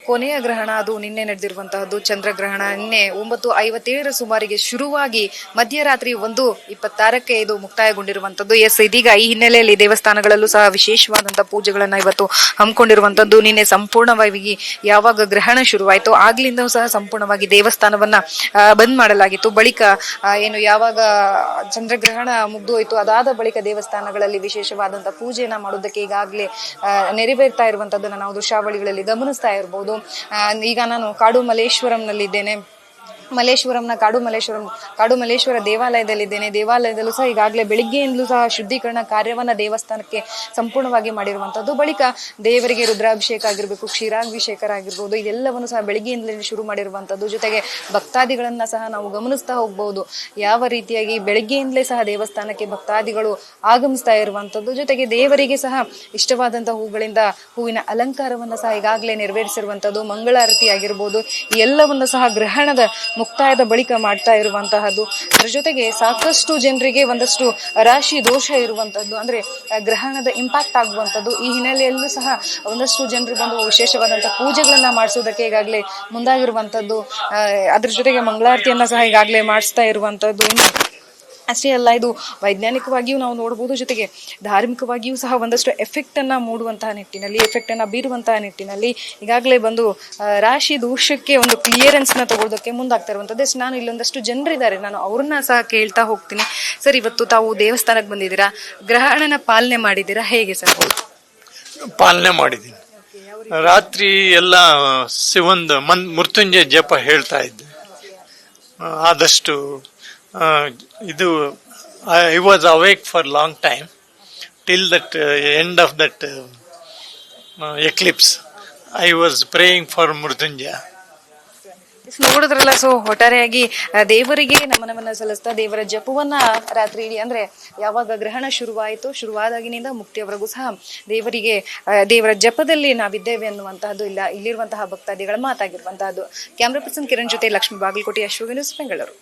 ಕೊನೆಯ ಗ್ರಹಣ ಅದು ನಿನ್ನೆ ನಡೆದಿರುವಂತಹದ್ದು. ಚಂದ್ರಗ್ರಹಣ ನಿನ್ನೆ 9:57 ಸುಮಾರಿಗೆ ಶುರುವಾಗಿ ಮಧ್ಯರಾತ್ರಿ 1:26 ಇದು ಮುಕ್ತಾಯಗೊಂಡಿರುವಂತದ್ದು. ಇದೀಗ ಈ ಹಿನ್ನೆಲೆಯಲ್ಲಿ ದೇವಸ್ಥಾನಗಳಲ್ಲೂ ಸಹ ವಿಶೇಷವಾದಂತಹ ಪೂಜೆಗಳನ್ನ ಇವತ್ತು ಹಮ್ಮಿಕೊಂಡಿರುವಂತದ್ದು. ನಿನ್ನೆ ಸಂಪೂರ್ಣವಾಗಿ ಯಾವಾಗ ಗ್ರಹಣ ಶುರುವಾಯಿತು ಆಗ್ಲಿಂದ ಸಹ ಸಂಪೂರ್ಣವಾಗಿ ದೇವಸ್ಥಾನವನ್ನ ಬಂದ್ ಮಾಡಲಾಗಿತ್ತು. ಬಳಿಕ ಏನು ಯಾವಾಗ ಚಂದ್ರಗ್ರಹಣ ಮುಗ್ದು ಹೋಯ್ತು ಅದಾದ ಬಳಿಕ ದೇವಸ್ಥಾನಗಳಲ್ಲಿ ವಿಶೇಷವಾದಂತಹ ಪೂಜೆಯನ್ನ ಮಾಡೋದಕ್ಕೆ ಈಗಾಗಲೇ ನೆರವೇರ್ತಾ ಇರುವಂತದ್ದನ್ನ ನಾವು ದೃಶ್ಯಾವಳಿಗಳಲ್ಲಿ ಗಮನಿಸ್ತಾ ಇರಬಹುದು. ಈಗ ನಾನು ಕಾಡು ಮಲ್ಲೇಶ್ವರಂನಲ್ಲಿದ್ದೇನೆ. ಕಾಡು ಮಲ್ಲೇಶ್ವರ ದೇವಾಲಯದಲ್ಲಿದ್ದೇನೆ. ದೇವಾಲಯದಲ್ಲೂ ಸಹ ಈಗಾಗಲೇ ಬೆಳಿಗ್ಗೆಯಿಂದಲೂ ಸಹ ಶುದ್ಧೀಕರಣ ಕಾರ್ಯವನ್ನ ದೇವಸ್ಥಾನಕ್ಕೆ ಸಂಪೂರ್ಣವಾಗಿ ಮಾಡಿರುವಂತದ್ದು. ಬಳಿಕ ದೇವರಿಗೆ ರುದ್ರಾಭಿಷೇಕ ಆಗಿರ್ಬೇಕು, ಕ್ಷೀರಾಭಿಷೇಕ ಆಗಿರ್ಬೋದು, ಇದೆಲ್ಲವನ್ನು ಸಹ ಬೆಳಿಗ್ಗೆಯಿಂದಲೇ ಶುರು ಮಾಡಿರುವಂತದ್ದು. ಜೊತೆಗೆ ಭಕ್ತಾದಿಗಳನ್ನ ಸಹ ನಾವು ಗಮನಿಸ್ತಾ ಹೋಗ್ಬಹುದು. ಯಾವ ರೀತಿಯಾಗಿ ಬೆಳಿಗ್ಗೆಯಿಂದಲೇ ಸಹ ದೇವಸ್ಥಾನಕ್ಕೆ ಭಕ್ತಾದಿಗಳು ಆಗಮಿಸ್ತಾ ಇರುವಂತದ್ದು. ಜೊತೆಗೆ ದೇವರಿಗೆ ಸಹ ಇಷ್ಟವಾದಂತಹ ಹೂವಿನ ಅಲಂಕಾರವನ್ನ ಸಹ ಈಗಾಗಲೇ ನೆರವೇರಿಸಿರುವಂತದ್ದು. ಮಂಗಳಾರತಿ ಆಗಿರ್ಬೋದು, ಎಲ್ಲವನ್ನ ಸಹ ಗ್ರಹಣದ ಮುಕ್ತಾಯದ ಬಳಿಕ ಮಾಡ್ತಾ ಇರುವಂತಹದ್ದು. ಅದರ ಜೊತೆಗೆ ಸಾಕಷ್ಟು ಜನರಿಗೆ ಒಂದಷ್ಟು ರಾಶಿ ದೋಷ ಇರುವಂತದ್ದು, ಅಂದ್ರೆ ಗ್ರಹಣದ ಇಂಪ್ಯಾಕ್ಟ್ ಆಗುವಂತದ್ದು. ಈ ಹಿನ್ನೆಲೆಯಲ್ಲೂ ಸಹ ಒಂದಷ್ಟು ಜನರು ಬಂದು ವಿಶೇಷವಾದಂತಹ ಪೂಜೆಗಳನ್ನ ಮಾಡಿಸೋದಕ್ಕೆ ಈಗಾಗಲೇ ಮುಂದಾಗಿರುವಂತದ್ದು. ಅದ್ರ ಜೊತೆಗೆ ಮಂಗಳಾರತಿಯನ್ನ ಸಹ ಈಗಾಗಲೇ ಮಾಡಿಸ್ತಾ ಇರುವಂತದ್ದು. ಅಷ್ಟೇ ಅಲ್ಲ, ಇದು ವೈಜ್ಞಾನಿಕವಾಗಿಯೂ ನಾವು ನೋಡಬಹುದು, ಜೊತೆಗೆ ಧಾರ್ಮಿಕವಾಗಿಯೂ ಸಹ ಒಂದಷ್ಟು ಎಫೆಕ್ಟ್ ಅನ್ನ ಬೀರುವಂತಹ ನಿಟ್ಟಿನಲ್ಲಿ ಈಗಾಗಲೇ ಬಂದು ರಾಶಿ ದೋಷಕ್ಕೆ ಒಂದು ಕ್ಲಿಯರೆನ್ಸ್ ನ ತಗೊಳ್ಳೋದಕ್ಕೆ ಮುಂದಾಗ್ತಾ ಇರುವಂತದ್ದು. ನಾನು ಇಲ್ಲೊಂದಷ್ಟು ಜನರಿದ್ದಾರೆ, ನಾನು ಅವ್ರನ್ನ ಸಹ ಕೇಳ್ತಾ ಹೋಗ್ತೀನಿ. ಸರ್, ಇವತ್ತು ತಾವು ದೇವಸ್ಥಾನಕ್ಕೆ ಬಂದಿದ್ದೀರಾ, ಗ್ರಹಣನ ಪಾಲನೆ ಮಾಡಿದ್ದೀರಾ, ಹೇಗೆ ಸರ್? ಪಾಲನೆ ಮಾಡಿದ್ದೀನಿ. ರಾತ್ರಿ ಎಲ್ಲ ಶಿವಂದು ಮೃತ್ಯುಂಜಯ ಜಪ ಹೇಳ್ತಾ ಇದ್ದೆ. ಆದಷ್ಟು ಇದು I was awake for a long time till that end of that eclipse. I was praying for Mrutyunjaya. ನೋಡಿದ್ರಲ್ಲ, ಸೊ ಒಟ್ಟಾರೆಯಾಗಿ ದೇವರಿಗೆ ನಮನವನ್ನ ಸಲ್ಲಿಸ್ತಾ ದೇವರ ಜಪವನ್ನ ರಾತ್ರಿ ಇಡೀ, ಅಂದ್ರೆ ಯಾವಾಗ ಗ್ರಹಣ ಶುರುವಾದಾಗಿನಿಂದ ಮುಕ್ತಿಯವರೆಗೂ ಸಹ ದೇವರ ಜಪದಲ್ಲಿ ನಾವಿದ್ದೇವೆ ಅನ್ನುವಂತಹದ್ದು ಇಲ್ಲಿರುವಂತಹ ಭಕ್ತಾದಿಗಳ ಮಾತಾಗಿರುವಂತಹದ್ದು. ಕ್ಯಾಮ್ರಾ ಪರ್ಸನ್ ಕಿರಣ್ ಜೊತೆ ಲಕ್ಷ್ಮೀ ಬಾಗಲಕೋಟೆ, ಅಶ್ವಗ ನ್ಯೂಸ್, ಬೆಂಗಳೂರು.